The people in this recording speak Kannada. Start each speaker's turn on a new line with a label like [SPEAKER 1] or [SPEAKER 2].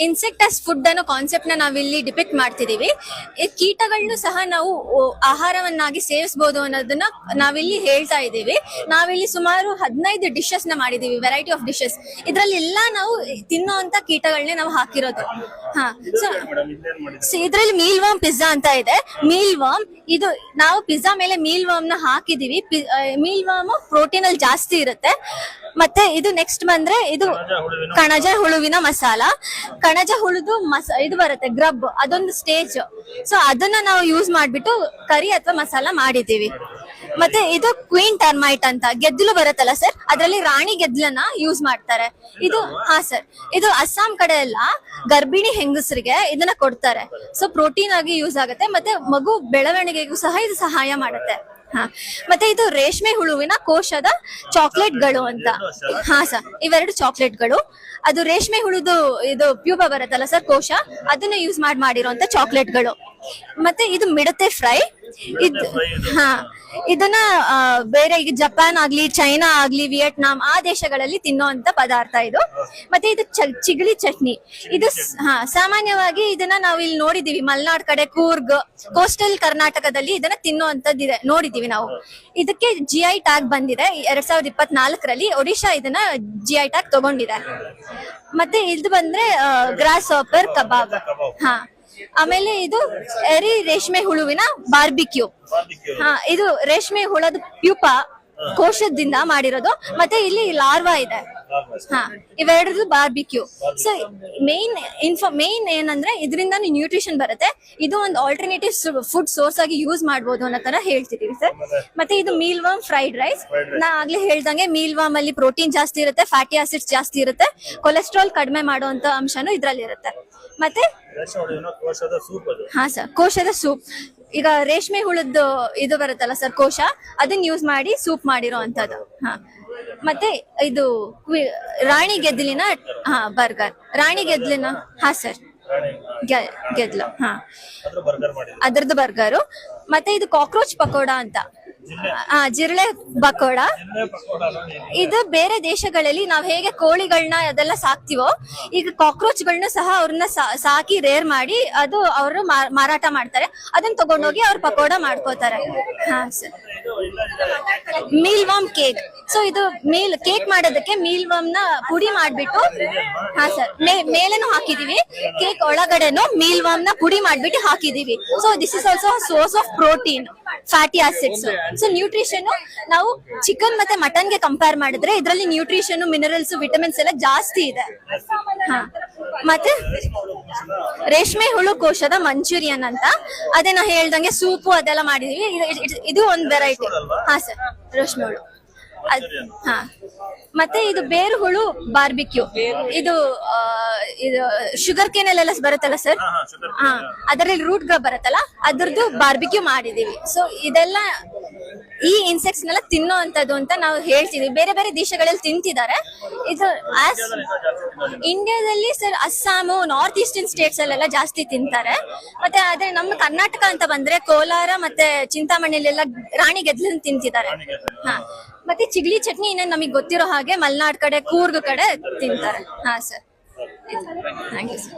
[SPEAKER 1] ಇನ್ಸೆಕ್ಟ್ ಆಸ್ ಫುಡ್ ಅನ್ನೋ ಕಾನ್ಸೆಪ್ಟ್ ನ ನಾವಿಲ್ಲಿ ಡಿಪಿಕ್ಟ್ ಮಾಡ್ತಿದೀವಿ. ಈ ಕೀಟಗಳನ್ನು ಸಹ ನಾವು ಆಹಾರವನ್ನಾಗಿ ಸೇವಿಸಬಹುದು ಅನ್ನೋದನ್ನ ನಾವಿಲ್ಲಿ ಹೇಳ್ತಾ ಇದ್ದೀವಿ. ನಾವಿಲ್ಲಿ ಸುಮಾರು 15 ಡಿಶಸ್ ನ ಮಾಡಿದೀವಿ, ವೆರೈಟಿ ಆಫ್ ಡಿಶಸ್. ಇದ್ರಲ್ಲಿ ಎಲ್ಲಾ ನಾವು ತಿನ್ನೋಂತ ಕೀಟಗಳನ್ನೇ ನಾವು ಹಾಕಿರೋದು. ಸೊ ಇದ್ರಲ್ಲಿ ಮೀಲ್ ವರ್ಮ್ ಪಿಜ್ಜಾ ಅಂತ ಇದೆ. ಮೀಲ್ ವರ್ಮ್ ಇದು ನಾವು ಪಿಜ್ಜಾ ಮೇಲೆ ಮೀಲ್ ವರ್ಮ್ ನ ಹಾಕಿದೀವಿ. ಮೀಲ್ ವರ್ಮ್ ಪ್ರೋಟೀನ್ ಅಲ್ಲಿ ಜಾಸ್ತಿ ಇರುತ್ತೆ. ಮತ್ತೆ ಇದು ನೆಕ್ಸ್ಟ್ ಬಂದ್ರೆ ಇದು ಕಣಜ ಹುಳುವಿನ ಮಸಾಲ. ಕಣಜ ಹುಳುದು ಇದು ಬರುತ್ತೆ ಗ್ರಬ್, ಅದೊಂದು ಸ್ಟೇಜ್. ಸೊ ಅದನ್ನ ನಾವು ಯೂಸ್ ಮಾಡ್ಬಿಟ್ಟು ಕರಿ ಅಥವಾ ಮಸಾಲ ಮಾಡಿದೀವಿ. ಮತ್ತೆ ಇದು ಕ್ವೀನ್ ಟರ್ಮೈಟ್ ಅಂತ ಗೆದ್ದಲು ಬರುತ್ತಲ್ಲ ಸರ್, ಅದರಲ್ಲಿ ರಾಣಿ ಗೆದ್ದಲನ್ನ ಯೂಸ್ ಮಾಡ್ತಾರೆ. ಇದು ಸರ್, ಇದು ಅಸ್ಸಾಂ ಕಡೆ ಎಲ್ಲ ಗರ್ಭಿಣಿ ಹೆಂಗಸರಿಗೆ ಇದನ್ನ ಕೊಡ್ತಾರೆ. ಸೊ ಪ್ರೋಟೀನ್ ಆಗಿ ಯೂಸ್ ಆಗುತ್ತೆ. ಮತ್ತೆ ಮಗು ಬೆಳವಣಿಗೆಗೂ ಸಹ ಇದು ಸಹಾಯ ಮಾಡುತ್ತೆ. ಮತ್ತೆ ಇದು ರೇಷ್ಮೆ ಹುಳುವಿನ ಕೋಶದ ಚಾಕ್ಲೇಟ್ಗಳು ಅಂತ. ಸರ್, ಇವೆರಡು ಚಾಕ್ಲೇಟ್ಗಳು. ಅದು ರೇಷ್ಮೆ ಹುಳುದು ಇದು ಪ್ಯೂಪ ಬರುತ್ತಲ್ಲ ಸರ್, ಕೋಶ, ಅದನ್ನ ಯೂಸ್ ಮಾಡಿರೋಂತ ಚಾಕ್ಲೇಟ್ಗಳು. ಮತ್ತೆ ಇದು ಮಿಡತೆ ಫ್ರೈ. ಇದನ್ನ ಬೇರೆ ಈಗ ಜಪಾನ್ ಆಗ್ಲಿ, ಚೈನಾ ಆಗ್ಲಿ, ವಿಯೆಟ್ನಾಂ ಆ ದೇಶಗಳಲ್ಲಿ ತಿನ್ನುವಂತ ಪದಾರ್ಥ ಇದು. ಮತ್ತೆ ಇದು ಚಿಗಳಿ ಚಟ್ನಿ. ಇದು ಸಾಮಾನ್ಯವಾಗಿ ಇದನ್ನ ನಾವು ಇಲ್ಲಿ ನೋಡಿದೀವಿ, ಮಲ್ನಾಡ್ ಕಡೆ, ಕೂರ್ಗ್, ಕೋಸ್ಟಲ್ ಕರ್ನಾಟಕದಲ್ಲಿ ಇದನ್ನ ತಿನ್ನುವಂತದ್ದಿದೆ, ನೋಡಿದೀವಿ ನಾವು. ಇದಕ್ಕೆ GI ಟ್ಯಾಗ್ ಬಂದಿದೆ 2024ರಲ್ಲಿ. ಒಡಿಶಾ ಇದನ್ನ GI ಟ್ಯಾಗ್ ತಗೊಂಡಿದೆ. ಮತ್ತೆ ಇದು ಬಂದ್ರೆ ಗ್ರಾಸ್ ಹಾಪರ್ ಕಬಾಬ್. ಆಮೇಲೆ ಇದು ಎರಿ ರೇಷ್ಮೆ ಹುಳುವಿನ ಬಾರ್ಬಿಕ್ಯೂ. ಇದು ರೇಷ್ಮೆ ಹುಳದ ಪ್ಯೂಪ ಕೋಶದಿಂದ ಮಾಡಿರೋದು. ಮತ್ತೆ ಇಲ್ಲಿ ಲಾರ್ವಾ ಇದೆ. ಇವೆರಡರದ್ದು ಬಾರ್ಬಿಕ್ಯೂ. ಸೊ ಮೇನ್ ಏನಂದ್ರೆ ಇದರಿಂದ ನ್ಯೂಟ್ರಿಷನ್ ಬರುತ್ತೆ. ಇದು ಒಂದು ಆಲ್ಟರ್ನೇಟಿವ್ ಫುಡ್ ಸೋರ್ಸ್ ಆಗಿ ಯೂಸ್ ಮಾಡಬಹುದು ಅನ್ನೋ ತರ ಹೇಳ್ತಿದೀವಿ ಸರ್. ಮತ್ತೆ ಇದು ಮೀಲ್ ವರ್ಮ್ ಫ್ರೈಡ್ ರೈಸ್. ನಾ ಆಗ್ಲೇ ಹೇಳ್ದಂಗೆ ಮೀಲ್ ವರ್ಮ್ ಅಲ್ಲಿ ಪ್ರೋಟೀನ್ ಜಾಸ್ತಿ ಇರುತ್ತೆ, ಫ್ಯಾಟಿ ಆಸಿಡ್ಸ್ ಜಾಸ್ತಿ ಇರುತ್ತೆ, ಕೊಲೆಸ್ಟ್ರಾಲ್ ಕಡಿಮೆ ಮಾಡುವಂತ ಅಂಶನೂ ಇದ್ರಲ್ಲಿ ಇರುತ್ತೆ. ಮತ್ತೆ ಸರ್, ಕೋಶದ ಸೂಪ್. ಈಗ ರೇಷ್ಮೆ ಹುಳದ್ದು ಇದು ಬರುತ್ತಲ್ಲ ಸರ್, ಕೋಶ, ಅದನ್ನ ಯೂಸ್ ಮಾಡಿ ಸೂಪ್ ಮಾಡಿರೋ ಅಂತದ್ದು. ಮತ್ತೆ ಇದು ರಾಣಿ ಗೆದ್ದಲಿನ ಬರ್ಗರ್. ರಾಣಿ ಗೆದ್ದಲಿನ ಸರ್, ಗೆದ್ದಲು ಅದ್ರದ್ದು ಬರ್ಗರು. ಮತ್ತೆ ಇದು ಕಾಕ್ರೋಚ್ ಪಕೋಡ ಅಂತ, ಜಿರಳೆ ಪಕೋಡ. ಇದು ಬೇರೆ ದೇಶಗಳಲ್ಲಿ ನಾವ್ ಹೇಗೆ ಕೋಳಿಗಳನ್ನ ಅದೆಲ್ಲ ಸಾಕ್ತಿವೋ, ಈಗ ಕಾಕ್ರೋಚ್ ಗಳನ್ನ ಸಹ ಅವ್ರನ್ನ ಸಾಕಿ ರೇರ್ ಮಾಡಿ ಅದು ಅವರು ಮಾರಾಟ ಮಾಡ್ತಾರೆ. ಅದನ್ನ ತಗೊಂಡೋಗಿ ಅವ್ರ ಪಕೋಡ ಮಾಡ್ಕೋತಾರೆ. Sir, meal worm cake. So ಇದು ಕೇಕ್ ಮಾಡೋದಕ್ಕೆ ಮೀಲ್ ವರ್ಮ್ ನ ಪುಡಿ ಮಾಡ್ಬಿಟ್ಟು ಸರ್ ಮೇಲೆನೂ ಹಾಕಿದೀವಿ, ಕೇಕ್ ಒಳಗಡೆನು ಮೀಲ್ ವರ್ಮ್ ನ ಪುಡಿ ಮಾಡ್ಬಿಟ್ಟು ಹಾಕಿದೀವಿ. So this is also source of protein, fatty acids. So nutrition ನಾವು ಚಿಕನ್ ಮತ್ತೆ ಮಟನ್ ಗೆ ಕಂಪೇರ್ ಮಾಡಿದ್ರೆ ಇದರಲ್ಲಿ ನ್ಯೂಟ್ರಿಷನ್, ಮಿನರಲ್ಸ್, ವಿಟಮಿನ್ಸ್ ಎಲ್ಲ ಜಾಸ್ತಿ ಇದೆ. ಮತ್ತೆ ರೇಷ್ಮೆ ಹುಳು ಕೋಶದ ಮಂಚೂರಿಯನ್ ಅಂತ, ಅದೇ ನಾ ಹೇಳ್ದಂಗೆ ಸೂಪು ಅದೆಲ್ಲ ಮಾಡಿದೀವಿ. ಇದು ಒಂದು ವೆರೈಟಿ. ಸರ್, ರೇಷ್ಮೆ ಹುಳು. ಮತ್ತೆ ಇದು ಬೇರು ಹುಳು ಬಾರ್ಬಿಕ್ಯೂ. ಇದು ಶುಗರ್ ಕೇನ್ ಅಲ್ಲೆಲ್ಲ ಬರುತ್ತಲ್ಲ ಸರ್, ಅದರಲ್ಲಿ ರೂಟ್ ಗ್ರಬ್ ಬರುತ್ತಲ್ಲ, ಅದ್ರದ್ದು ಬಾರ್ಬಿಕ್ಯೂ ಮಾಡಿದೀವಿ. ಸೊ ಇದೆಲ್ಲ ಈ ಇನ್ಸೆಕ್ಟ್ಸ್ ನೆಲ್ಲ ತಿನ್ನೋ ಅಂತದ್ದು ಅಂತ ನಾವು ಹೇಳ್ತೀವಿ. ಬೇರೆ ಬೇರೆ ದೇಶಗಳಲ್ಲಿ ತಿಂತಿದ್ದಾರೆ. ಇದು ಇಂಡಿಯಾದಲ್ಲಿ sir Assam, north eastern States ಅಲ್ಲೆಲ್ಲ ಜಾಸ್ತಿ ತಿಂತಾರೆ. ಮತ್ತೆ ಅದೇ ನಮ್ಮ ಕರ್ನಾಟಕ ಅಂತ ಬಂದ್ರೆ ಕೋಲಾರ ಮತ್ತೆ ಚಿಂತಾಮಣಿಲೆಲ್ಲ ರಾಣಿ ಗೆದ್ದಲನ್ನ ತಿಂತಿದ್ದಾರೆ. ಮತ್ತೆ ಚಿಗಳಿ ಚಟ್ನಿ ಇನ್ನೇ ನಮಗೆ ಗೊತ್ತಿರೋ ಹಾಗೆ ಮಲ್ನಾಡ್ ಕಡೆ, ಕೂರ್ಗ್ ಕಡೆ ತಿಂತಾರೆ. Sir, thank you sir.